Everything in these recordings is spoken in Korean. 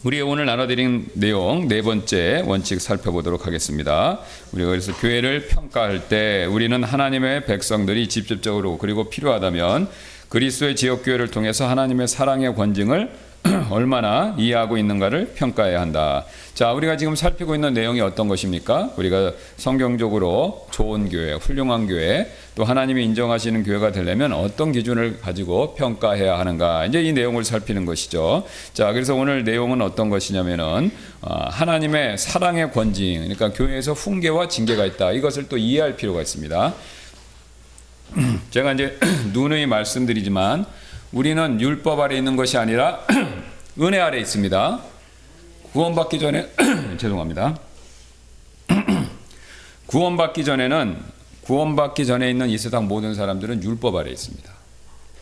우리 오늘 나눠드린 내용 네 번째 원칙 살펴보도록 하겠습니다. 우리가 그래서 교회를 평가할 때 우리는 하나님의 백성들이 직접적으로 그리고 필요하다면 그리스도의 지역교회를 통해서 하나님의 사랑의 권징을 얼마나 이해하고 있는가를 평가해야 한다. 자, 우리가 지금 살피고 있는 내용이 어떤 것입니까? 우리가 성경적으로 좋은 교회, 훌륭한 교회, 또 하나님이 인정하시는 교회가 되려면 어떤 기준을 가지고 평가해야 하는가. 이제 이 내용을 살피는 것이죠. 자, 그래서 오늘 내용은 어떤 것이냐면은 하나님의 사랑의 권징, 그러니까 교회에서 훈계와 징계가 있다. 이것을 또 이해할 필요가 있습니다. 제가 이제 누누이 말씀드리지만 우리는 율법 아래 있는 것이 아니라 은혜 아래 있습니다. 구원받기 전에 죄송합니다. 구원받기 전에 있는 이 세상 모든 사람들은 율법 아래 있습니다.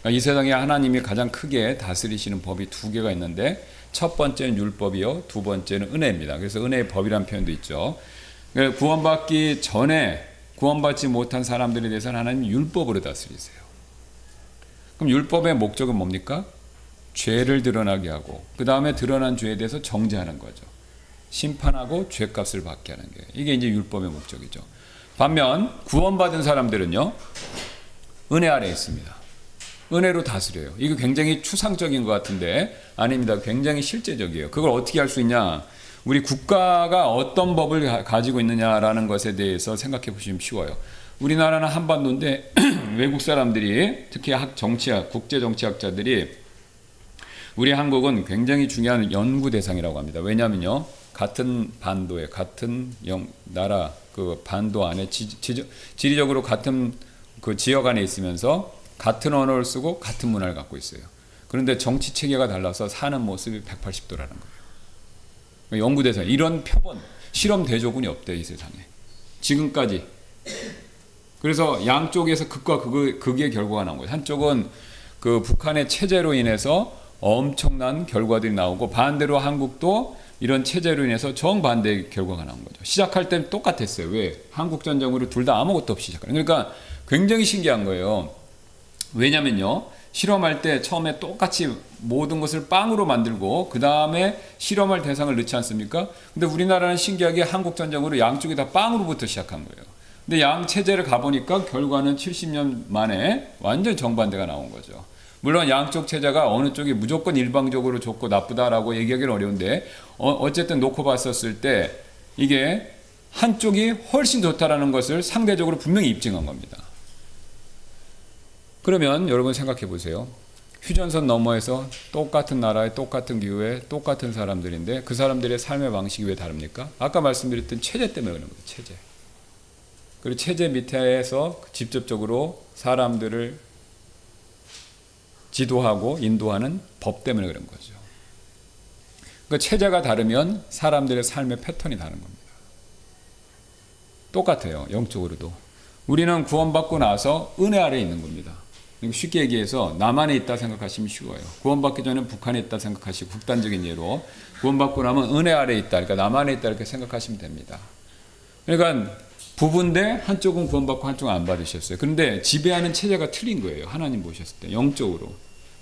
이 세상에 하나님이 가장 크게 다스리시는 법이 두 개가 있는데 첫 번째는 율법이요, 두 번째는 은혜입니다. 그래서 은혜의 법이라는 표현도 있죠. 구원받기 전에 구원받지 못한 사람들에 대해서는 하나님 율법으로 다스리세요. 그럼 율법의 목적은 뭡니까? 죄를 드러나게 하고 그 다음에 드러난 죄에 대해서 정죄하는 거죠. 심판하고 죄값을 받게 하는 게 이게 이제 율법의 목적이죠. 반면 구원받은 사람들은요 은혜 아래 있습니다. 은혜로 다스려요. 이거 굉장히 추상적인 것 같은데 아닙니다. 굉장히 실제적이에요. 그걸 어떻게 할 수 있냐? 우리 국가가 어떤 법을 가지고 있느냐라는 것에 대해서 생각해 보시면 쉬워요. 우리나라는 한반도인데 외국 사람들이 특히 정치학, 국제 정치학자들이 우리 한국은 굉장히 중요한 연구 대상이라고 합니다. 왜냐하면요, 같은 반도에 같은 나라 그 반도 안에 지리적으로 같은 그 지역 안에 있으면서 같은 언어를 쓰고 같은 문화를 갖고 있어요. 그런데 정치 체계가 달라서 사는 모습이 180도라는 거예요. 연구 대상 이런 표본 실험 대조군이 없대 이 세상에 지금까지. 그래서 양쪽에서 극과 극의 결과가 나온 거예요. 한쪽은 그 북한의 체제로 인해서 엄청난 결과들이 나오고 반대로 한국도 이런 체제로 인해서 정반대의 결과가 나온 거죠. 시작할 때는 똑같았어요. 왜? 한국전쟁으로 둘 다 아무것도 없이 시작하는. 그러니까 굉장히 신기한 거예요. 왜냐면요, 실험할 때 처음에 똑같이 모든 것을 빵으로 만들고 그 다음에 실험할 대상을 넣지 않습니까? 근데 우리나라는 신기하게 한국전쟁으로 양쪽이 다 빵으로부터 시작한 거예요. 근데 양 체제를 가보니까 결과는 70년 만에 완전 정반대가 나온 거죠. 물론 양쪽 체제가 어느 쪽이 무조건 일방적으로 좋고 나쁘다라고 얘기하기는 어려운데 어쨌든 놓고 봤었을 때 이게 한쪽이 훨씬 좋다라는 것을 상대적으로 분명히 입증한 겁니다. 그러면 여러분 생각해 보세요. 휴전선 너머에서 똑같은 나라에 똑같은 기후에 똑같은 사람들인데 그 사람들의 삶의 방식이 왜 다릅니까? 아까 말씀드렸던 체제 때문에 그런 거예요. 체제. 그리고 체제 밑에서 직접적으로 사람들을 지도하고 인도하는 법 때문에 그런 거죠. 그러니까 체제가 다르면 사람들의 삶의 패턴이 다른 겁니다. 똑같아요. 영적으로도. 우리는 구원받고 나서 은혜 아래에 있는 겁니다. 쉽게 얘기해서 남한에 있다 생각하시면 쉬워요. 구원받기 전에 북한에 있다 생각하시고 극단적인 예로 구원받고 나면 은혜 아래에 있다, 그러니까 남한에 있다 이렇게 생각하시면 됩니다. 그러니까 부부인데 한쪽은 구원받고 한쪽은 안 받으셨어요. 그런데 지배하는 체제가 틀린 거예요. 하나님 보셨을 때 영적으로.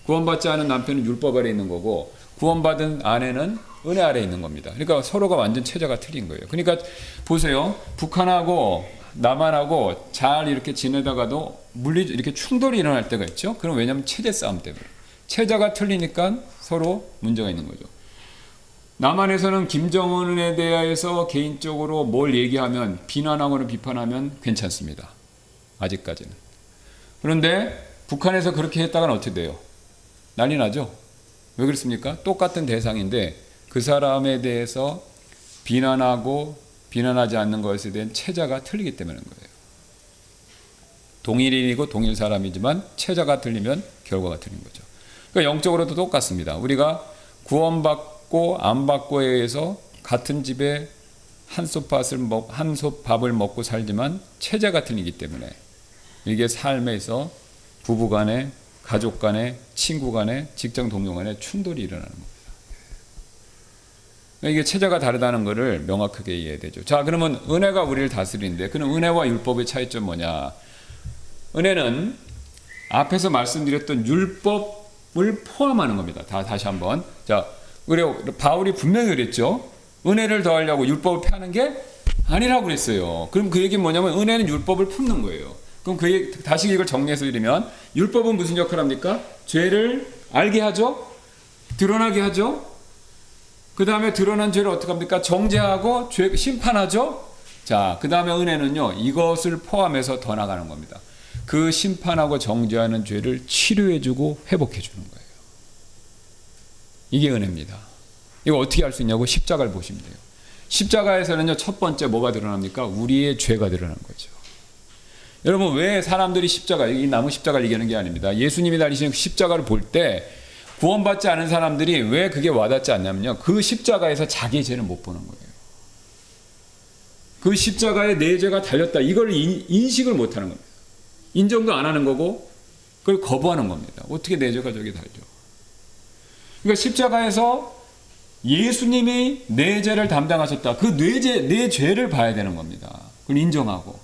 구원받지 않은 남편은 율법 아래 있는 거고 구원받은 아내는 은혜 아래 있는 겁니다. 그러니까 서로가 완전 체제가 틀린 거예요. 그러니까 보세요. 북한하고 남한하고 잘 이렇게 지내다가도 이렇게 충돌이 일어날 때가 있죠. 그럼 왜냐하면 체제 싸움 때문에. 체제가 틀리니까 서로 문제가 있는 거죠. 남한에서는 김정은에 대해서 개인적으로 뭘 얘기하면 비난하거나 비판하면 괜찮습니다. 아직까지는. 그런데 북한에서 그렇게 했다가는 어떻게 돼요? 난리 나죠? 왜 그렇습니까? 똑같은 대상인데 그 사람에 대해서 비난하고 비난하지 않는 것에 대한 체제가 틀리기 때문인 거예요. 동일인이고 동일 사람이지만 체제가 틀리면 결과가 틀린 거죠. 그러니까 영적으로도 똑같습니다. 우리가 구원받고 안 받고에 의해서 같은 집에 한 솥 밥을 먹고 살지만 체제가 틀리기 때문에 이게 삶에서 부부 간에 가족 간에 친구 간에 직장 동료 간에 충돌이 일어나는 겁니다. 이게 체제가 다르다는 것을 명확하게 이해해야 되죠. 자, 그러면 은혜가 우리를 다스리는데 그럼 은혜와 율법의 차이점 뭐냐? 은혜는 앞에서 말씀드렸던 율법을 포함하는 겁니다. 다시 한번. 자, 그래요. 바울이 분명히 그랬죠. 은혜를 더하려고 율법을 폐하는 게 아니라고 그랬어요. 그럼 그 얘기는 뭐냐면 은혜는 율법을 품는 거예요. 그럼 다시 이걸 정리해서 드리면 율법은 무슨 역할을 합니까? 죄를 알게 하죠. 드러나게 하죠. 그 다음에 드러난 죄를 어떻게 합니까? 정죄하고 심판하죠. 자, 그 다음에 은혜는요, 이것을 포함해서 더 나가는 겁니다. 그 심판하고 정죄하는 죄를 치료해주고 회복해주는 거예요. 이게 은혜입니다. 이거 어떻게 할 수 있냐고 십자가를 보시면 돼요. 십자가에서는요, 첫 번째 뭐가 드러납니까? 우리의 죄가 드러나는 거죠. 여러분, 왜 사람들이 이 나무 십자가를 얘기하는 게 아닙니다. 예수님이 달리신 십자가를 볼 때 구원받지 않은 사람들이 왜 그게 와닿지 않냐면요, 그 십자가에서 자기의 죄를 못 보는 거예요. 그 십자가에 내 죄가 달렸다, 이걸 인식을 못 하는 겁니다. 인정도 안 하는 거고 그걸 거부하는 겁니다. 어떻게 내 죄가 저기 달죠? 그러니까 십자가에서 예수님이 내 죄를 담당하셨다, 그 내 죄를 봐야 되는 겁니다. 그걸 인정하고,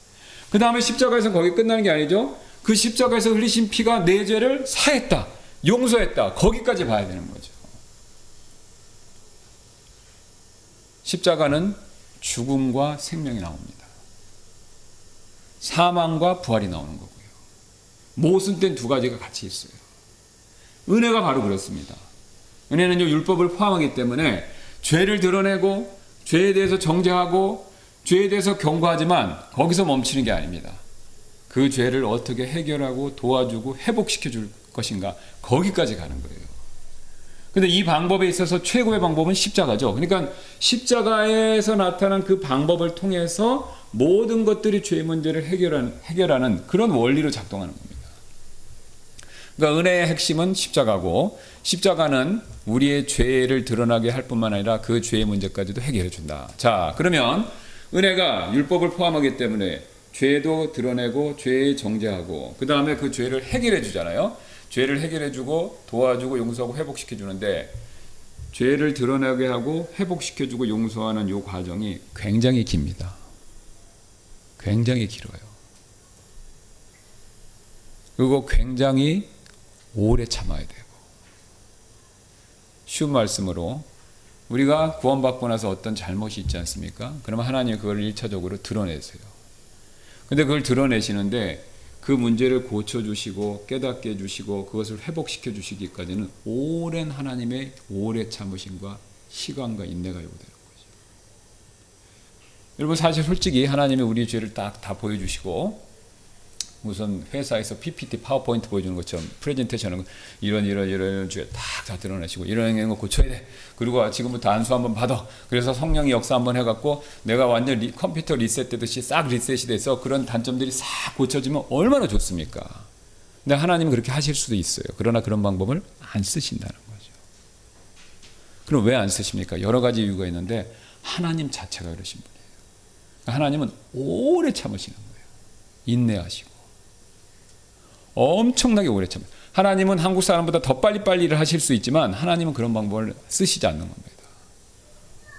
그 다음에 십자가에서 거기 끝나는 게 아니죠. 그 십자가에서 흘리신 피가 내 죄를 사했다, 용서했다, 거기까지 봐야 되는 거죠. 십자가는 죽음과 생명이 나옵니다. 사망과 부활이 나오는 거고요. 모순된 두 가지가 같이 있어요. 은혜가 바로 그렇습니다. 은혜는요, 율법을 포함하기 때문에 죄를 드러내고 죄에 대해서 정죄하고 죄에 대해서 경고하지만 거기서 멈추는 게 아닙니다. 그 죄를 어떻게 해결하고 도와주고 회복시켜 줄 것인가, 거기까지 가는 거예요. 근데 이 방법에 있어서 최고의 방법은 십자가죠. 그러니까 십자가에서 나타난 그 방법을 통해서 모든 것들이 죄의 문제를 해결하는 그런 원리로 작동하는 겁니다. 그러니까 은혜의 핵심은 십자가고, 십자가는 우리의 죄를 드러나게 할 뿐만 아니라 그 죄의 문제까지도 해결해 준다. 자, 그러면 은혜가 율법을 포함하기 때문에 죄도 드러내고 죄에 정죄하고 그 다음에 그 죄를 해결해 주잖아요. 죄를 해결해 주고 도와주고 용서하고 회복시켜 주는데, 죄를 드러나게 하고 회복시켜 주고 용서하는 이 과정이 굉장히 깁니다. 굉장히 길어요. 그리고 굉장히 오래 참아야 되고, 쉬운 말씀으로 우리가 구원받고 나서 어떤 잘못이 있지 않습니까? 그러면 하나님이 그걸 1차적으로 드러내세요. 근데 그걸 드러내시는데 그 문제를 고쳐주시고 깨닫게 해주시고 그것을 회복시켜 주시기까지는 오랜 하나님의 오래 참으심과 시간과 인내가 요구되는 거죠. 여러분, 사실 솔직히 하나님이 우리 죄를 딱 다 보여주시고, 무슨 회사에서 PPT 파워포인트 보여주는 것처럼 프레젠테이션은 이런 죄 다 드러내시고 이런 거 고쳐야 돼. 그리고 지금부터 안수 한번 받아. 그래서 성령의 역사 한번 해갖고 내가 완전 컴퓨터 리셋되듯이 싹 리셋이 돼서 그런 단점들이 싹 고쳐지면 얼마나 좋습니까? 근데 하나님은 그렇게 하실 수도 있어요. 그러나 그런 방법을 안 쓰신다는 거죠. 그럼 왜 안 쓰십니까? 여러 가지 이유가 있는데 하나님 자체가 그러신 분이에요. 하나님은 오래 참으시는 거예요. 인내하시고 엄청나게 오래 참아요. 하나님은 한국 사람보다 더 빨리 일을 하실 수 있지만 하나님은 그런 방법을 쓰시지 않는 겁니다.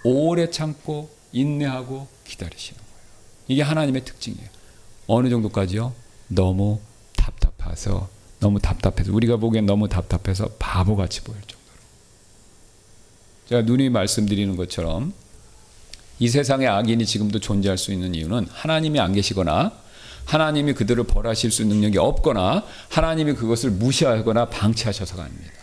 오래 참고 인내하고 기다리시는 거예요. 이게 하나님의 특징이에요. 어느 정도까지요? 너무 답답해서 우리가 보기엔 너무 답답해서 바보같이 보일 정도로. 제가 누누이 말씀드리는 것처럼 이 세상에 악인이 지금도 존재할 수 있는 이유는 하나님이 안 계시거나 하나님이 그들을 벌하실 수 있는 능력이 없거나 하나님이 그것을 무시하거나 방치하셔서가 아닙니다.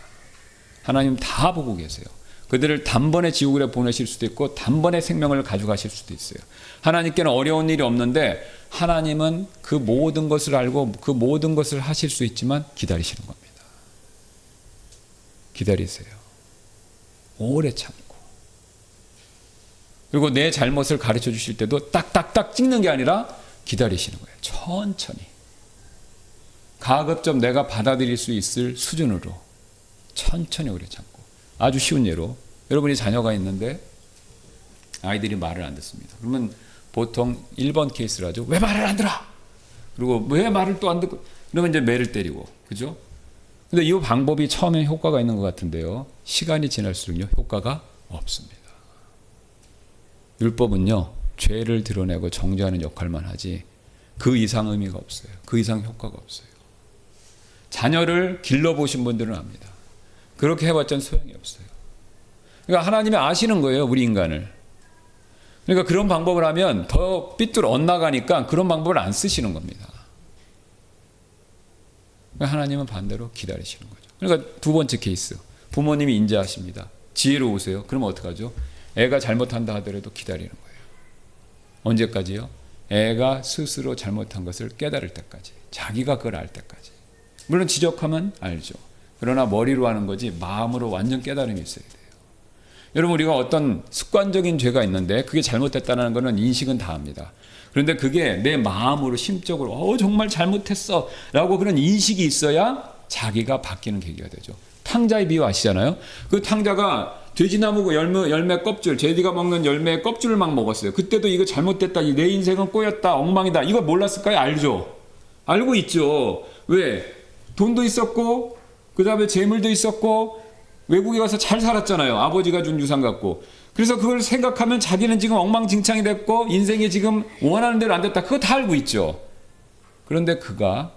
하나님 다 보고 계세요. 그들을 단번에 지옥으로 보내실 수도 있고 단번에 생명을 가져가실 수도 있어요. 하나님께는 어려운 일이 없는데 하나님은 그 모든 것을 알고 그 모든 것을 하실 수 있지만 기다리시는 겁니다. 기다리세요. 오래 참고. 그리고 내 잘못을 가르쳐 주실 때도 딱딱딱 찍는 게 아니라 기다리시는 거예요. 천천히. 가급적 내가 받아들일 수 있을 수준으로 천천히 오래 참고. 아주 쉬운 예로, 여러분이 자녀가 있는데 아이들이 말을 안 듣습니다. 그러면 보통 1번 케이스를 하죠. 왜 말을 안 들어? 그리고 왜 말을 또 안 듣고? 그러면 이제 매를 때리고. 그죠? 근데 이 방법이 처음에 효과가 있는 것 같은데요. 시간이 지날수록요, 효과가 없습니다. 율법은요, 죄를 드러내고 정죄하는 역할만 하지 그 이상 의미가 없어요. 그 이상 효과가 없어요. 자녀를 길러보신 분들은 압니다. 그렇게 해봤자 소용이 없어요. 그러니까 하나님이 아시는 거예요, 우리 인간을. 그러니까 그런 방법을 하면 더 삐뚤어 엇나가니까 그런 방법을 안 쓰시는 겁니다. 그러니까 하나님은 반대로 기다리시는 거죠. 그러니까 두 번째 케이스, 부모님이 인자하십니다. 지혜로우세요. 그러면 어떡하죠? 애가 잘못한다 하더라도 기다리는 거예요. 언제까지요? 애가 스스로 잘못한 것을 깨달을 때까지, 자기가 그걸 알 때까지. 물론 지적하면 알죠. 그러나 머리로 하는 거지 마음으로 완전 깨달음이 있어야 돼요. 여러분, 우리가 어떤 습관적인 죄가 있는데 그게 잘못됐다는 것은 인식은 다 합니다. 그런데 그게 내 마음으로 심적으로 정말 잘못했어 라고 그런 인식이 있어야 자기가 바뀌는 계기가 되죠. 탕자의 비유 아시잖아요. 그 탕자가 돼지나무 열매 껍질, 돼지가 먹는 열매의 껍질을 막 먹었어요. 그때도 이거 잘못됐다, 내 인생은 꼬였다, 엉망이다, 이거 몰랐을까요? 알죠. 알고 있죠. 왜? 돈도 있었고 그 다음에 재물도 있었고 외국에 가서 잘 살았잖아요. 아버지가 준 유산 갖고. 그래서 그걸 생각하면 자기는 지금 엉망진창이 됐고 인생이 지금 원하는 대로 안 됐다. 그거 다 알고 있죠. 그런데 그가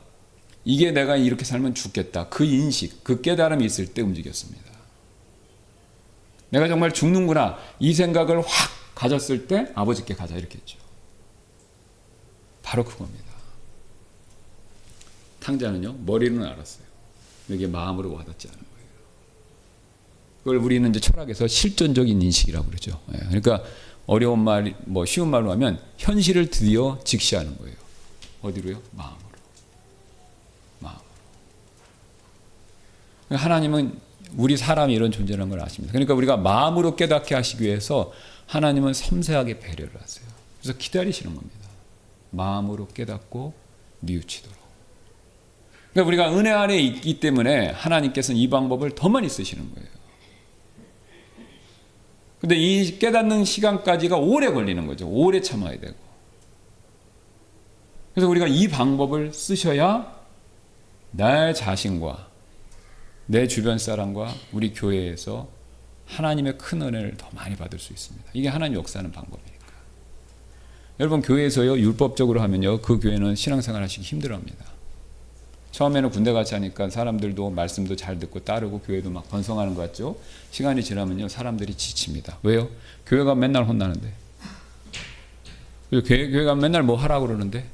이게 내가 이렇게 살면 죽겠다. 그 인식, 그 깨달음이 있을 때 움직였습니다. 내가 정말 죽는구나. 이 생각을 확 가졌을 때 아버지께 가자 이렇게 했죠. 바로 그겁니다. 탕자는요, 머리로는 알았어요. 이게 마음으로 와닿지 않은 거예요. 그걸 우리는 이제 철학에서 실존적인 인식이라고 그러죠. 그러니까 어려운 말, 쉬운 말로 하면 현실을 드디어 직시하는 거예요. 어디로요? 마음으로. 하나님은 우리 사람이 이런 존재라는 걸 아십니다. 그러니까 우리가 마음으로 깨닫게 하시기 위해서 하나님은 섬세하게 배려를 하세요. 그래서 기다리시는 겁니다. 마음으로 깨닫고 뉘우치도록. 그러니까 우리가 은혜 안에 있기 때문에 하나님께서는 이 방법을 더 많이 쓰시는 거예요. 근데 이 깨닫는 시간까지가 오래 걸리는 거죠. 오래 참아야 되고. 그래서 우리가 이 방법을 쓰셔야 내 자신과 내 주변 사람과 우리 교회에서 하나님의 큰 은혜를 더 많이 받을 수 있습니다. 이게 하나님 역사하는 방법이니까. 여러분, 교회에서요, 율법적으로 하면요, 그 교회는 신앙생활 하시기 힘들어합니다. 처음에는 군대 같이 하니까 사람들도 말씀도 잘 듣고 따르고 교회도 막 번성하는 것 같죠. 시간이 지나면요, 사람들이 지칩니다. 왜요? 교회가 맨날 혼나는데. 교회가 맨날 뭐 하라고 그러는데.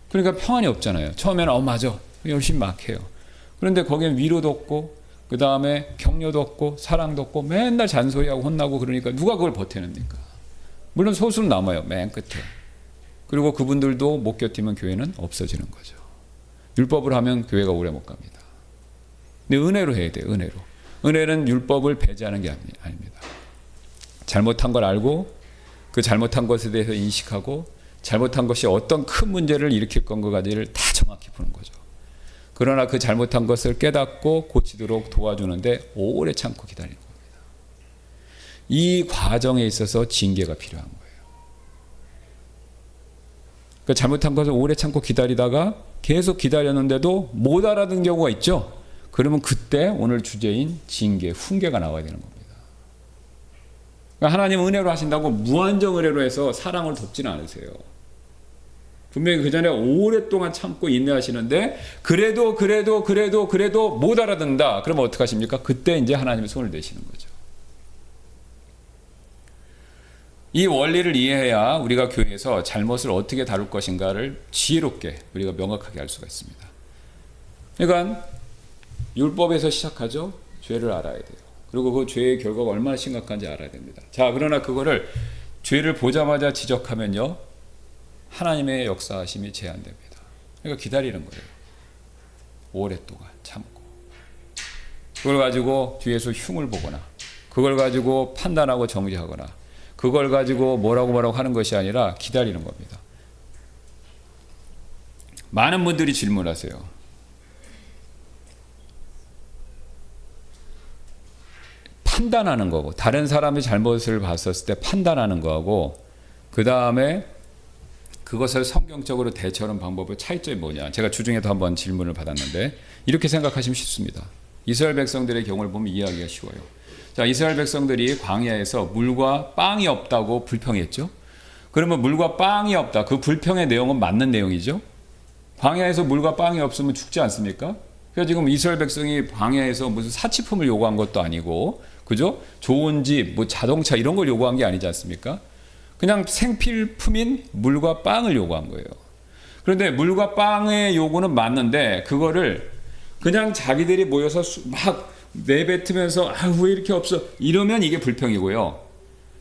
그러니까 평안이 없잖아요. 처음에는 맞아, 열심히 막 해요. 그런데 거기엔 위로도 없고 그 다음에 격려도 없고 사랑도 없고 맨날 잔소리하고 혼나고 그러니까 누가 그걸 버티는니까. 물론 소수는 남아요, 맨 끝에. 그리고 그분들도 못 견디면 교회는 없어지는 거죠. 율법을 하면 교회가 오래 못 갑니다. 근데 은혜로 해야 돼요. 은혜로. 은혜는 율법을 배제하는 게 아닙니다. 잘못한 걸 알고 그 잘못한 것에 대해서 인식하고 잘못한 것이 어떤 큰 문제를 일으킬 건가까지를 다 정확히 푸는 거죠. 그러나 그 잘못한 것을 깨닫고 고치도록 도와주는데 오래 참고 기다리는 겁니다. 이 과정에 있어서 징계가 필요한 거예요. 그 잘못한 것을 오래 참고 기다리다가 계속 기다렸는데도 못 알아듣는 경우가 있죠. 그러면 그때 오늘 주제인 징계, 훈계가 나와야 되는 겁니다. 그러니까 하나님 은혜로 하신다고 무한정 은혜로 해서 사랑을 돕지는 않으세요. 분명히 그 전에 오랫동안 참고 인내하시는데 그래도 못 알아듣는다. 그러면 어떻게 하십니까? 그때 이제 하나님의 손을 대시는 거죠. 이 원리를 이해해야 우리가 교회에서 잘못을 어떻게 다룰 것인가를 지혜롭게 우리가 명확하게 알 수가 있습니다. 그러니까 율법에서 시작하죠. 죄를 알아야 돼요. 그리고 그 죄의 결과가 얼마나 심각한지 알아야 됩니다. 자, 그러나 그거를 죄를 보자마자 지적하면요, 하나님의 역사하심이 제한됩니다. 그러니까 기다리는 거예요. 오랫동안 참고. 그걸 가지고 뒤에서 흉을 보거나 그걸 가지고 판단하고 정죄하거나 그걸 가지고 뭐라고 하는 것이 아니라 기다리는 겁니다. 많은 분들이 질문하세요. 판단하는 거고, 다른 사람의 잘못을 봤었을 때 판단하는 거하고, 그 다음에 그것을 성경적으로 대처하는 방법의 차이점이 뭐냐. 제가 주중에도 한번 질문을 받았는데 이렇게 생각하시면 쉽습니다. 이스라엘 백성들의 경우를 보면 이해하기가 쉬워요. 자, 이스라엘 백성들이 광야에서 물과 빵이 없다고 불평했죠. 그러면 물과 빵이 없다. 그 불평의 내용은 맞는 내용이죠. 광야에서 물과 빵이 없으면 죽지 않습니까? 그래서 지금 이스라엘 백성이 광야에서 무슨 사치품을 요구한 것도 아니고 그죠? 좋은 집, 뭐 자동차 이런 걸 요구한 게 아니지 않습니까? 그냥 생필품인 물과 빵을 요구한 거예요. 그런데 물과 빵의 요구는 맞는데 그거를 그냥 자기들이 모여서 막 내뱉으면서 왜 이렇게 없어 이러면 이게 불평이고요.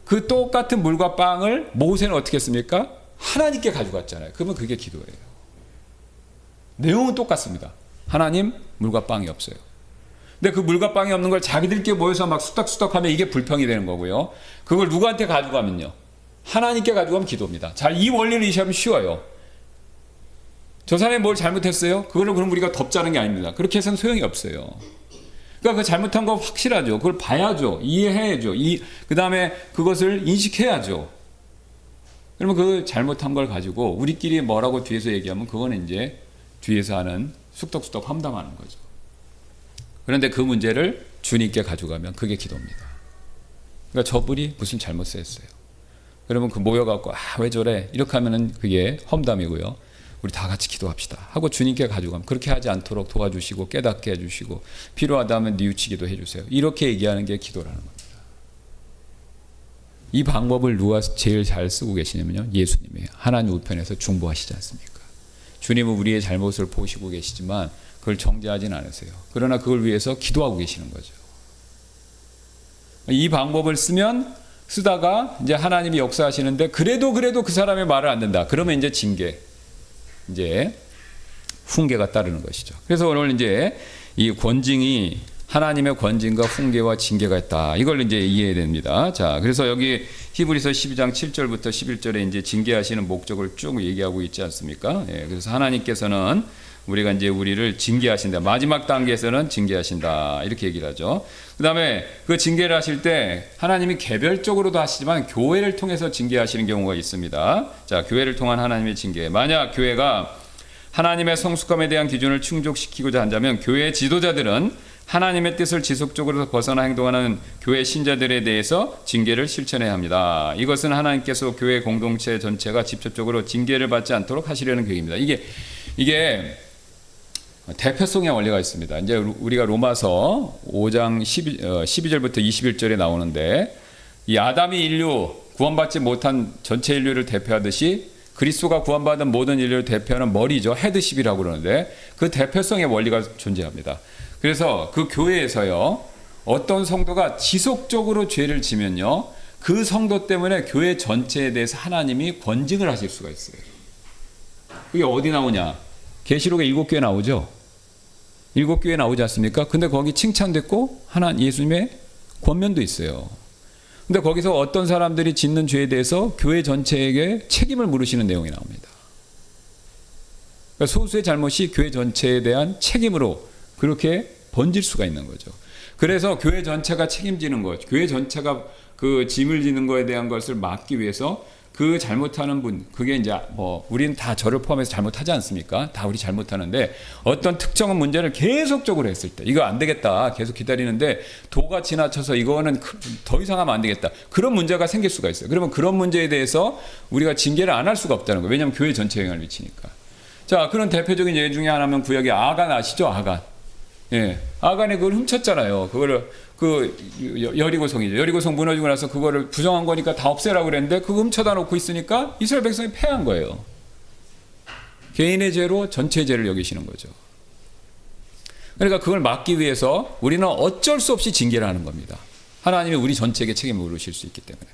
그 똑같은 물과 빵을 모세는 어떻게 했습니까? 하나님께 가져갔잖아요. 그러면 그게 기도예요. 내용은 똑같습니다. 하나님, 물과 빵이 없어요. 근데 그 물과 빵이 없는 걸 자기들끼리 모여서 막 수덕수덕하면 이게 불평이 되는 거고요. 그걸 누구한테 가져가면요? 하나님께 가져가면 기도입니다. 자, 이 원리를 이해하면 쉬워요. 저 사람이 뭘 잘못했어요? 그거를 그럼 우리가 덮자는 게 아닙니다. 그렇게 해서는 소용이 없어요. 그러니까 그 잘못한 거 확실하죠. 그걸 봐야죠. 이해해야죠. 그 다음에 그것을 인식해야죠. 그러면 그 잘못한 걸 가지고 우리끼리 뭐라고 뒤에서 얘기하면 그거는 이제 뒤에서 하는 쑥덕쑥덕 험담하는 거죠. 그런데 그 문제를 주님께 가져가면 그게 기도입니다. 그러니까 저분이 무슨 잘못을 했어요. 그러면 그 모여갖고 왜 저래 이렇게 하면은 그게 험담이고요. 우리 다 같이 기도합시다 하고 주님께 가져가면 그렇게 하지 않도록 도와주시고 깨닫게 해주시고 필요하다면 뉘우치기도 해주세요. 이렇게 얘기하는 게 기도라는 겁니다. 이 방법을 누가 제일 잘 쓰고 계시냐면요, 예수님이에요. 하나님 우편에서 중보하시지 않습니까? 주님은 우리의 잘못을 보시고 계시지만 그걸 정죄하진 않으세요. 그러나 그걸 위해서 기도하고 계시는 거죠. 이 방법을 쓰다가 이제 하나님이 역사하시는데 그래도 그 사람의 말을 안 듣는다. 그러면 이제 징계, 이제 훈계가 따르는 것이죠. 그래서 오늘 이제 이 권징이 하나님의 권징과 훈계와 징계가 있다. 이걸 이제 이해해야 됩니다. 자, 그래서 여기 히브리서 12장 7절부터 11절에 이제 징계하시는 목적을 쭉 얘기하고 있지 않습니까? 예, 그래서 하나님께서는 우리가 이제 우리를 징계하신다. 마지막 단계에서는 징계하신다. 이렇게 얘기를 하죠. 그 다음에 그 징계를 하실 때 하나님이 개별적으로도 하시지만 교회를 통해서 징계하시는 경우가 있습니다. 자, 교회를 통한 하나님의 징계. 만약 교회가 하나님의 성숙함에 대한 기준을 충족시키고자 한다면 교회 지도자들은 하나님의 뜻을 지속적으로 벗어나 행동하는 교회 신자들에 대해서 징계를 실천해야 합니다. 이것은 하나님께서 교회 공동체 전체가 직접적으로 징계를 받지 않도록 하시려는 계획입니다. 이게 대표성의 원리가 있습니다. 이제 우리가 로마서 5장 12절부터 21절에 나오는데 이 아담이 인류 구원받지 못한 전체 인류를 대표하듯이 그리스도가 구원받은 모든 인류를 대표하는 머리죠. 헤드십이라고 그러는데 그 대표성의 원리가 존재합니다. 그래서 그 교회에서요, 어떤 성도가 지속적으로 죄를 지면요, 그 성도 때문에 교회 전체에 대해서 하나님이 권징을 하실 수가 있어요. 그게 어디 나오냐? 계시록에 7교회 나오죠. 7교회 나오지 않습니까? 근데 거기 칭찬됐고 예수님의 권면도 있어요. 근데 거기서 어떤 사람들이 짓는 죄에 대해서 교회 전체에게 책임을 물으시는 내용이 나옵니다. 그러니까 소수의 잘못이 교회 전체에 대한 책임으로 그렇게 번질 수가 있는 거죠. 그래서 교회 전체가 책임지는 것, 교회 전체가 그 짐을 지는 것에 대한 것을 막기 위해서 그 잘못하는 분, 그게 이제 우리는 다 저를 포함해서 잘못하지 않습니까? 다 우리 잘못하는데 어떤 특정한 문제를 계속적으로 했을 때 이거 안 되겠다 계속 기다리는데 도가 지나쳐서 이거는 더 이상 하면 안 되겠다. 그런 문제가 생길 수가 있어요. 그러면 그런 문제에 대해서 우리가 징계를 안 할 수가 없다는 거예요. 왜냐하면 교회 전체에 영향을 미치니까. 자, 그런 대표적인 예 중에 하나면 구약의 아간 아시죠? 아간. 예, 아간이 그걸 훔쳤잖아요. 그거를 여리고성이죠. 여리고성 무너지고 나서 그거를 부정한 거니까 다 없애라고 그랬는데 그거 훔쳐다 놓고 있으니까 이스라엘 백성이 패한 거예요. 개인의 죄로 전체 죄를 여기시는 거죠. 그러니까 그걸 막기 위해서 우리는 어쩔 수 없이 징계를 하는 겁니다. 하나님이 우리 전체에게 책임을 물으실 수 있기 때문에.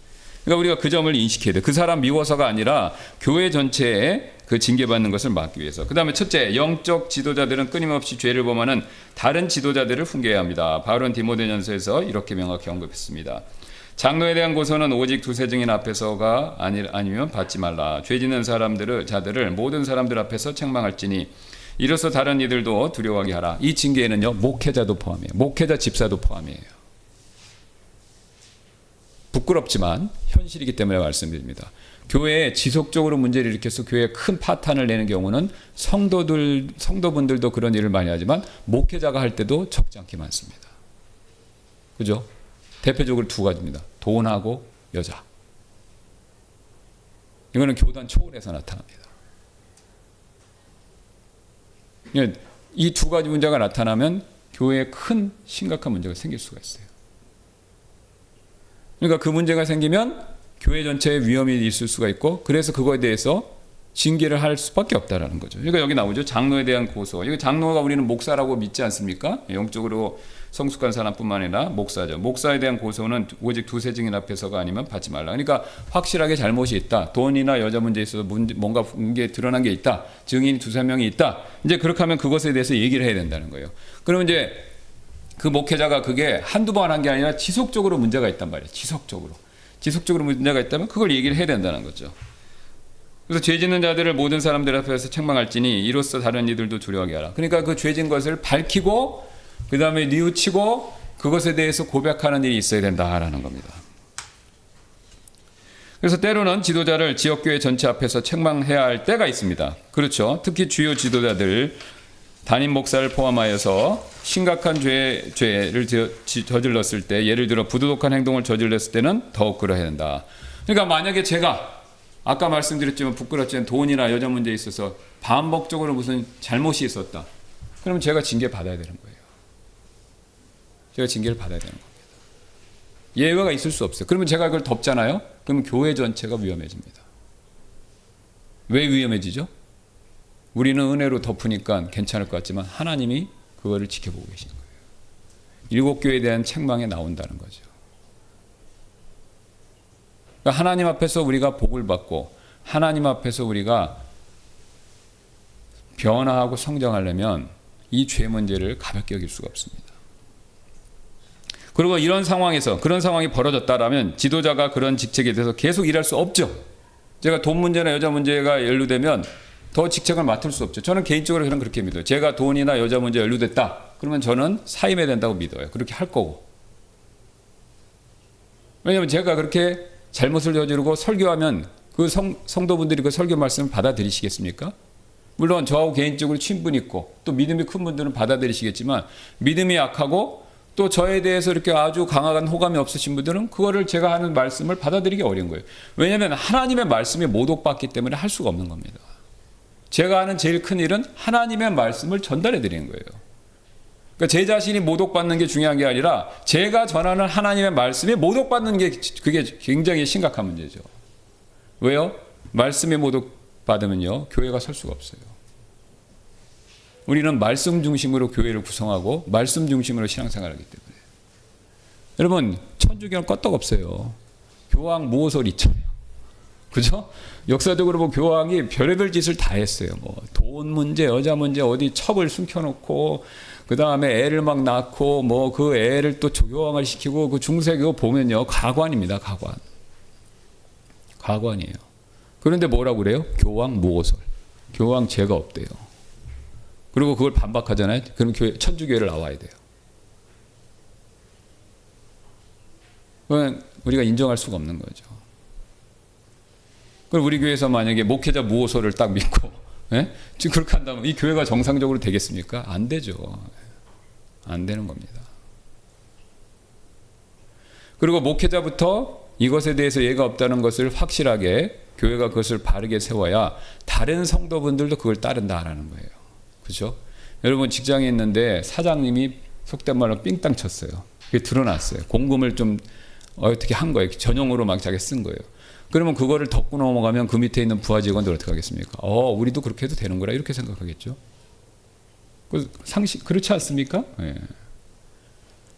그러니까 우리가 그 점을 인식해야 돼요. 그 사람 미워서가 아니라 교회 전체에 그 징계받는 것을 막기 위해서. 그 다음에 첫째, 영적 지도자들은 끊임없이 죄를 범하는 다른 지도자들을 훈계해야 합니다. 바울은 디모데전서에서 이렇게 명확히 언급했습니다. 장로에 대한 고소는 오직 두세 증인 앞에서가 아니면 받지 말라. 죄 짓는 자들을 모든 사람들 앞에서 책망할지니 이로써 다른 이들도 두려워하게 하라. 이 징계에는요, 목회자도 포함이에요. 목회자 집사도 포함이에요. 부끄럽지만 현실이기 때문에 말씀드립니다. 교회에 지속적으로 문제를 일으켜서 교회에 큰 파탄을 내는 경우는 성도분들도 그런 일을 많이 하지만 목회자가 할 때도 적지 않게 많습니다. 그죠? 대표적으로 두 가지입니다. 돈하고 여자. 이거는 교단 초월에서 나타납니다. 이 두 가지 문제가 나타나면 교회에 큰 심각한 문제가 생길 수가 있어요. 그러니까 그 문제가 생기면 교회 전체에 위험이 있을 수가 있고, 그래서 그거에 대해서 징계를 할 수밖에 없다라는 거죠. 그러니까 여기 나오죠. 장로에 대한 고소. 이거 장로가 우리는 목사라고 믿지 않습니까? 영적으로 성숙한 사람뿐만 아니라 목사죠. 목사에 대한 고소는 오직 두세 증인 앞에서가 아니면 받지 말라. 그러니까 확실하게 잘못이 있다. 돈이나 여자 문제에 있어서 뭔가 게 드러난 게 있다. 증인이 두세 명이 있다. 이제 그렇게 하면 그것에 대해서 얘기를 해야 된다는 거예요. 그러면 이제 그 목회자가 그게 한두 번 한 게 아니라 지속적으로 문제가 있단 말이에요. 지속적으로 문제가 있다면 그걸 얘기를 해야 된다는 거죠. 그래서 죄 짓는 자들을 모든 사람들 앞에서 책망할지니 이로써 다른 이들도 두려워하게 하라. 그러니까 그 죄 진 것을 밝히고 그 다음에 뉘우치고 그것에 대해서 고백하는 일이 있어야 된다라는 겁니다. 그래서 때로는 지도자를 지역교회 전체 앞에서 책망해야 할 때가 있습니다. 그렇죠. 특히 주요 지도자들, 담임 목사를 포함하여서 심각한 죄를 저질렀을 때, 예를 들어 부도덕한 행동을 저질렀을 때는 더욱 그러해야 된다. 그러니까 만약에 제가 아까 말씀드렸지만 부끄럽지만 돈이나 여자 문제에 있어서 반복적으로 무슨 잘못이 있었다. 그러면 제가 징계 받아야 되는 거예요. 제가 징계를 받아야 되는 겁니다. 예외가 있을 수 없어요. 그러면 제가 그걸 덮잖아요. 그러면 교회 전체가 위험해집니다. 왜 위험해지죠? 우리는 은혜로 덮으니까 괜찮을 것 같지만 하나님이 그거를 지켜보고 계시는 거예요. 일곱 교회에 대한 책망에 나온다는 거죠. 그러니까 하나님 앞에서 우리가 복을 받고 하나님 앞에서 우리가 변화하고 성장하려면 이 죄 문제를 가볍게 여길 수가 없습니다. 그리고 이런 상황에서 그런 상황이 벌어졌다라면 지도자가 그런 직책에 대해서 계속 일할 수 없죠. 제가 돈 문제나 여자 문제가 연루되면 더 직책을 맡을 수 없죠. 저는 개인적으로 저는 그렇게 믿어요. 제가 돈이나 여자 문제에 연루됐다. 그러면 저는 사임해야 된다고 믿어요. 그렇게 할 거고. 왜냐하면 제가 그렇게 잘못을 저지르고 설교하면 그 성도분들이 그 설교 말씀을 받아들이시겠습니까? 물론 저하고 개인적으로 친분이 있고 또 믿음이 큰 분들은 받아들이시겠지만 믿음이 약하고 또 저에 대해서 이렇게 아주 강한 호감이 없으신 분들은 그거를 제가 하는 말씀을 받아들이기 어려운 거예요. 왜냐하면 하나님의 말씀이 모독받기 때문에 할 수가 없는 겁니다. 제가 하는 제일 큰 일은 하나님의 말씀을 전달해 드리는 거예요. 그러니까 제 자신이 모독받는 게 중요한 게 아니라 제가 전하는 하나님의 말씀이 모독받는 게 그게 굉장히 심각한 문제죠. 왜요? 말씀이 모독받으면요 교회가 설 수가 없어요. 우리는 말씀 중심으로 교회를 구성하고 말씀 중심으로 신앙생활을 하기 때문에 여러분 천주교는 껐떡 없어요. 교황 모호설 있잖아요. 그죠? 역사적으로 뭐 교황이 별의별 짓을 다 했어요. 뭐 돈 문제, 여자 문제 어디 첩을 숨겨놓고 그 다음에 애를 막 낳고 뭐 그 애를 또 교황을 시키고 그 중세교 보면요 가관입니다. 가관이에요. 그런데 뭐라고 그래요? 교황 모호설. 교황 죄가 없대요. 그리고 그걸 반박하잖아요. 그럼 천주교회를 나와야 돼요. 그건 우리가 인정할 수가 없는 거죠. 그럼 우리 교회에서 만약에 목회자 무호설을 딱 믿고 지금 그렇게 한다면 이 교회가 정상적으로 되겠습니까? 안 되죠. 안 되는 겁니다. 그리고 목회자부터 이것에 대해서 예가 없다는 것을 확실하게 교회가 그것을 바르게 세워야 다른 성도분들도 그걸 따른다라는 거예요. 그렇죠? 여러분 직장에 있는데 사장님이 속된 말로 삥땅 쳤어요. 그게 드러났어요. 공금을 좀 어떻게 한 거예요. 전용으로 막 자기 쓴 거예요. 그러면 그거를 덮고 넘어가면 그 밑에 있는 부하 직원들 어떻게 하겠습니까? 우리도 그렇게 해도 되는 거라 이렇게 생각하겠죠. 상식 그렇지 않습니까? 네.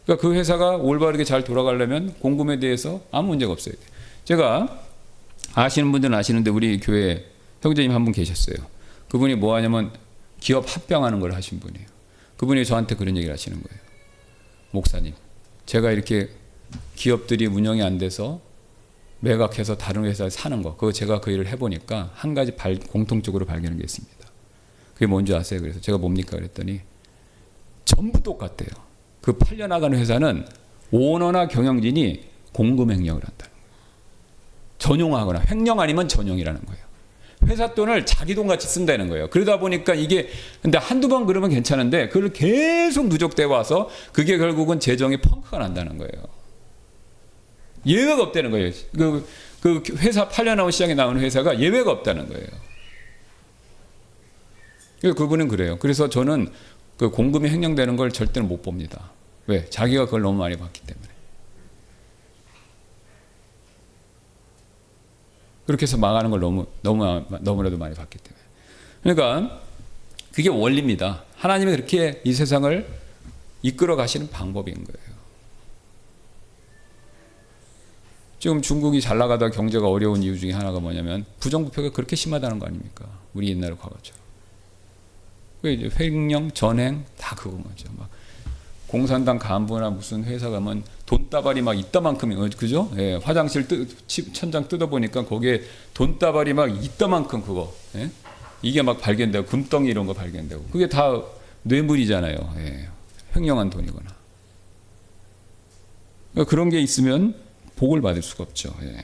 그러니까 그 회사가 올바르게 잘 돌아가려면 공금에 대해서 아무 문제가 없어야 돼요. 제가 아시는 분들은 아시는데 우리 교회 형제님 한 분 계셨어요. 그분이 뭐 하냐면 기업 합병하는 걸 하신 분이에요. 그분이 저한테 그런 얘기를 하시는 거예요. 목사님, 제가 이렇게 기업들이 운영이 안 돼서 매각해서 다른 회사에 사는 거, 그거 제가 그 일을 해보니까 한 가지 공통적으로 발견한 게 있습니다. 그게 뭔지 아세요? 그래서 제가 뭡니까? 그랬더니 전부 똑같대요. 그 팔려나가는 회사는 오너나 경영진이 공금 횡령을 한다는 거예요. 전용하거나 횡령 아니면 전용이라는 거예요. 회사 돈을 자기 돈 같이 쓴다는 거예요. 그러다 보니까 이게 근데 한두 번 그러면 괜찮은데 그걸 계속 누적돼 와서 그게 결국은 재정이 펑크가 난다는 거예요. 예외가 없다는 거예요. 그 회사 팔려나온 시장에 나오는 회사가 예외가 없다는 거예요. 그분은 그래요. 그래서 저는 그 공금이 횡령되는 걸 절대로 못 봅니다. 왜? 자기가 그걸 너무 많이 봤기 때문에. 그렇게 해서 망하는 걸 너무나도 많이 봤기 때문에. 그러니까 그게 원리입니다. 하나님이 그렇게 이 세상을 이끌어 가시는 방법인 거예요. 지금 중국이 잘 나가다 경제가 어려운 이유 중에 하나가 뭐냐면 부정부패가 그렇게 심하다는 거 아닙니까? 우리 옛날 과거처럼. 그 이제 횡령, 전행 다 그건 거죠. 막 공산당 간부나 무슨 회사 가면 돈다발이 막 이따만큼이 그죠? 예, 화장실 천장 뜯어 보니까 거기에 돈다발이 막 이따만큼 그거. 예? 이게 막 발견되고 금덩이 이런 거 발견되고 그게 다 뇌물이잖아요. 예, 횡령한 돈이거나. 그러니까 그런 게 있으면 복을 받을 수가 없죠. 예.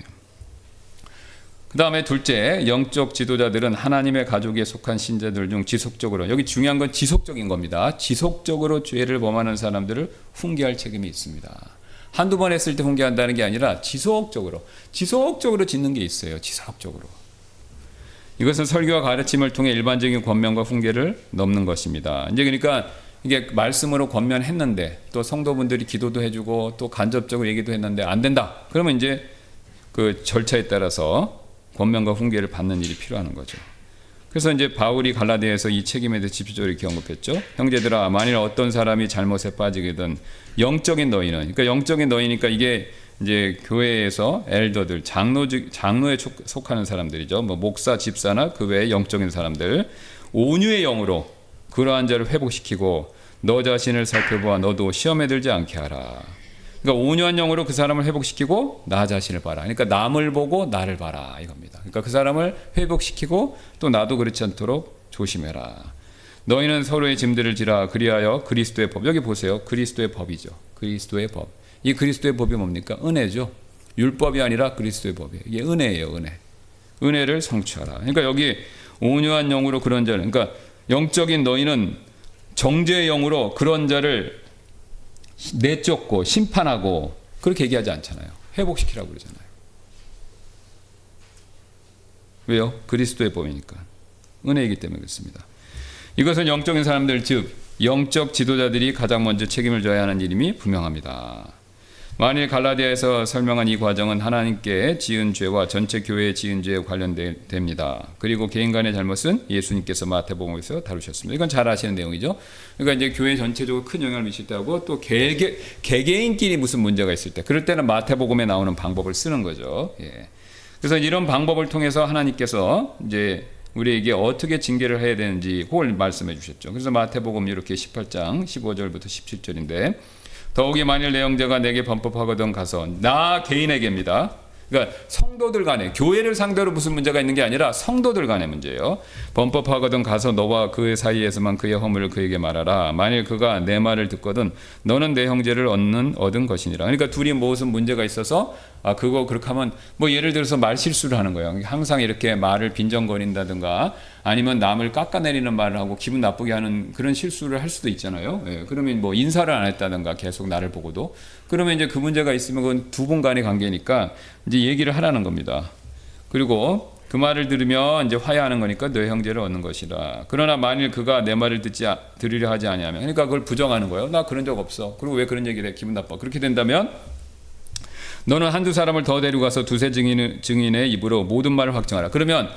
그 다음에 둘째, 영적 지도자들은 하나님의 가족에 속한 신자들 중 지속적으로, 여기 중요한 건 지속적인 겁니다. 지속적으로 죄를 범하는 사람들을 훈계할 책임이 있습니다. 한두 번 했을 때 훈계한다는 게 아니라 지속적으로 짓는 게 있어요. 지속적으로. 이것은 설교와 가르침을 통해 일반적인 권면과 훈계를 넘는 것입니다. 이제 그러니까 이게 말씀으로 권면했는데 또 성도분들이 기도도 해주고 또 간접적으로 얘기도 했는데 안 된다. 그러면 이제 그 절차에 따라서 권면과 훈계를 받는 일이 필요한 거죠. 그래서 이제 바울이 갈라디아에서 이 책임에 대해 집중적으로 이렇게 언급했죠. 형제들아, 만일 어떤 사람이 잘못에 빠지게든 영적인 너희는, 그러니까 영적인 너희니까 이게 이제 교회에서 엘더들, 장로에 속하는 사람들이죠. 뭐 목사, 집사나 그 외의 영적인 사람들, 온유의 영으로 그러한 자를 회복시키고 너 자신을 살펴보아 너도 시험에 들지 않게 하라. 그러니까 온유한 영으로 그 사람을 회복시키고 나 자신을 봐라. 그러니까 남을 보고 나를 봐라 이겁니다. 그러니까 그 사람을 회복시키고 또 나도 그렇지 않도록 조심해라. 너희는 서로의 짐들을 지라. 그리하여 그리스도의 법. 여기 보세요. 그리스도의 법이죠. 그리스도의 법. 이 그리스도의 법이 뭡니까? 은혜죠. 율법이 아니라 그리스도의 법이에요. 이게 은혜예요. 은혜. 은혜를 성취하라. 그러니까 여기 온유한 영으로 그런 자를, 그러니까 영적인 너희는 정죄의 영으로 그런 자를 내쫓고 심판하고 그렇게 얘기하지 않잖아요. 회복시키라고 그러잖아요. 왜요? 그리스도의 법이니까. 은혜이기 때문에 그렇습니다. 이것은 영적인 사람들, 즉 영적 지도자들이 가장 먼저 책임을 져야 하는 일임이 분명합니다. 만일 갈라디아에서 설명한 이 과정은 하나님께 지은 죄와 전체 교회에 지은 죄에 관련됩니다. 그리고 개인 간의 잘못은 예수님께서 마태복음에서 다루셨습니다. 이건 잘 아시는 내용이죠. 그러니까 이제 교회 전체적으로 큰 영향을 미칠 때 하고 또 개개인끼리 무슨 문제가 있을 때, 그럴 때는 마태복음에 나오는 방법을 쓰는 거죠. 예. 그래서 이런 방법을 통해서 하나님께서 이제 우리에게 어떻게 징계를 해야 되는지 그걸 말씀해 주셨죠. 그래서 마태복음 이렇게 18장 15절부터 17절인데 더욱이 만일 내 형제가 내게 범법하거든 가서, 나 개인에게입니다. 그러니까 성도들 간에, 교회를 상대로 무슨 문제가 있는 게 아니라 성도들 간의 문제예요. 범법하거든 가서 너와 그 사이에서만 그의 허물을 그에게 말하라. 만일 그가 내 말을 듣거든 너는 내 형제를 얻은 것이니라. 그러니까 둘이 무슨 문제가 있어서 그거 그렇게 하면 뭐 예를 들어서 말 실수를 하는 거예요. 항상 이렇게 말을 빈정거린다든가 아니면 남을 깎아내리는 말을 하고 기분 나쁘게 하는 그런 실수를 할 수도 있잖아요. 예, 그러면 뭐 인사를 안 했다든가 계속 나를 보고도, 그러면 이제 그 문제가 있으면 그건 두 분 간의 관계니까 이제 얘기를 하라는 겁니다. 그리고 그 말을 들으면 이제 화해하는 거니까 너 형제를 얻는 것이라. 그러나 만일 그가 내 말을 들으려 하지 아니하면, 그러니까 그걸 부정하는 거예요. 나 그런 적 없어. 그리고 왜 그런 얘기를 해? 기분 나빠. 그렇게 된다면 너는 한두 사람을 더 데리고 가서 두세 증인의 입으로 모든 말을 확증하라. 그러면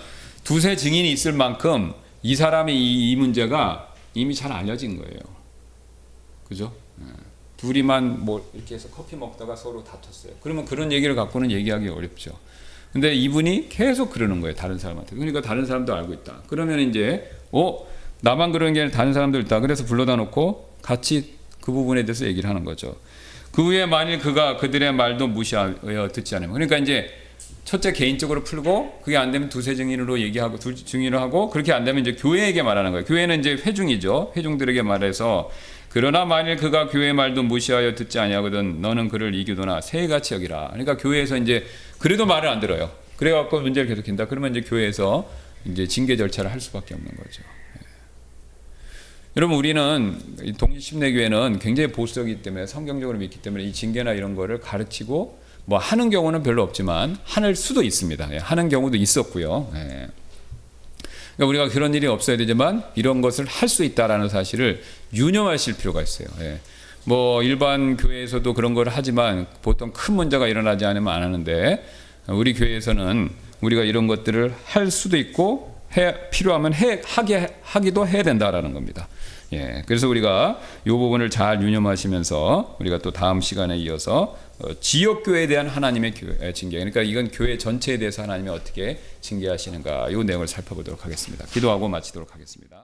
두세 증인이 있을 만큼 이 사람의 이 문제가 이미 잘 알려진 거예요. 그죠? 둘이만 뭐 이렇게 해서 커피 먹다가 서로 다퉜어요. 그러면 그런 얘기를 갖고는 얘기하기 어렵죠. 근데 이분이 계속 그러는 거예요. 다른 사람한테. 그러니까 다른 사람도 알고 있다. 그러면 이제 나만 그러는 게 아니라 다른 사람도 있다. 그래서 불러다 놓고 같이 그 부분에 대해서 얘기를 하는 거죠. 그 후에 만일 그가 그들의 말도 무시하여 듣지 않으면, 그러니까 이제 첫째 개인적으로 풀고 그게 안 되면 두세 증인으로 얘기하고 둘 증인으로 하고, 그렇게 안 되면 이제 교회에게 말하는 거예요. 교회는 이제 회중이죠. 회중들에게 말해서 그러나 만일 그가 교회의 말도 무시하여 듣지 아니하거든 너는 그를 이기도나 새같이 여기라. 그러니까 교회에서 이제 그래도 말을 안 들어요. 그래갖고 문제를 계속한다. 그러면 이제 교회에서 이제 징계 절차를 할 수밖에 없는 거죠. 여러분, 우리는 독립심례교회는 굉장히 보수적이기 때문에, 성경적으로 믿기 때문에 이 징계나 이런 거를 가르치고 뭐 하는 경우는 별로 없지만 할 수도 있습니다. 하는 경우도 있었고요. 그러니까 우리가 그런 일이 없어야 되지만 이런 것을 할 수 있다라는 사실을 유념하실 필요가 있어요. 뭐 일반 교회에서도 그런 걸 하지만 보통 큰 문제가 일어나지 않으면 안 하는데, 우리 교회에서는 우리가 이런 것들을 할 수도 있고 필요하면 하기도 해야 된다라는 겁니다. 예, 그래서 우리가 이 부분을 잘 유념하시면서 우리가 또 다음 시간에 이어서 지역 교회에 대한 하나님의 징계, 그러니까 이건 교회 전체에 대해서 하나님이 어떻게 징계하시는가 이 내용을 살펴보도록 하겠습니다. 기도하고 마치도록 하겠습니다.